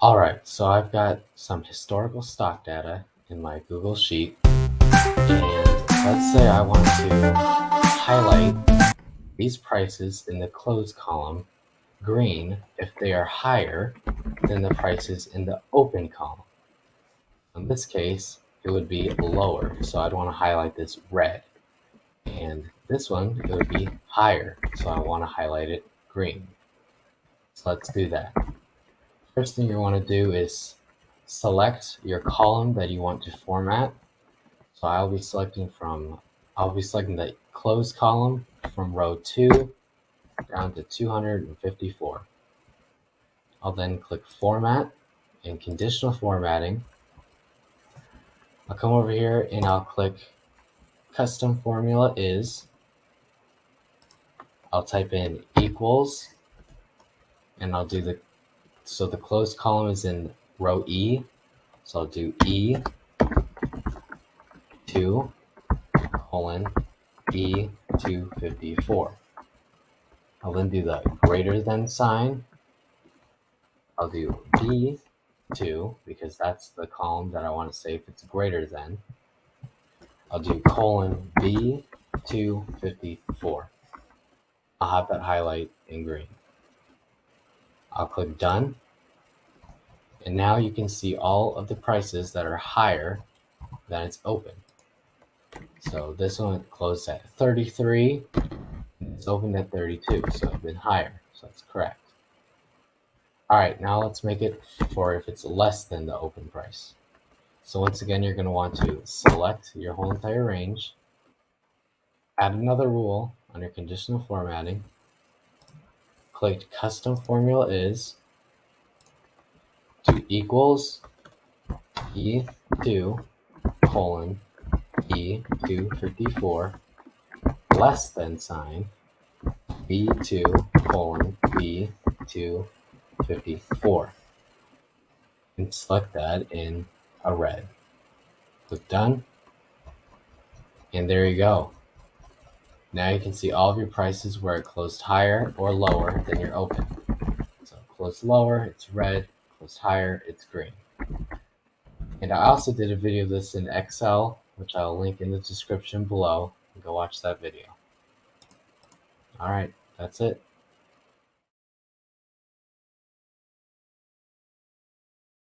Alright, so I've got some historical stock data in my Google Sheet, and let's say I want to highlight these prices in the close column green if they are higher than the prices in the open column. In this case, it would be lower, so I'd want to highlight this red. And this one, it would be higher, so I want to highlight it green. So let's do that. First thing you want to do is select your column that you want to format. So I'll be selecting the closed column from row 2 down to 254. I'll then click Format and Conditional Formatting. I'll come over here and I'll click Custom Formula Is. I'll type in equals, and I'll do the closed column is in row E, so I'll do E2 colon E254. I'll then do the greater than sign. I'll do B2 because that's the column that I want to say if it's greater than. I'll do colon B254. I'll have that highlight in green. I'll click done. And now you can see all of the prices that are higher than it's open. So this one closed at 33. It's opened at 32, so it's been higher. So that's correct. All right, now let's make it for if it's less than the open price. So once again, you're going to want to select your whole entire range, add another rule under conditional formatting, click custom formula is, to equals E2 colon E254 less than sign B2 colon B254, and select that in a red. Click done, and there you go. Now you can see all of your prices where it closed higher or lower than your open. So closed lower, it's red, closed higher, it's green. And I also did a video of this in Excel, which I'll link in the description below. Go watch that video. All right, that's it.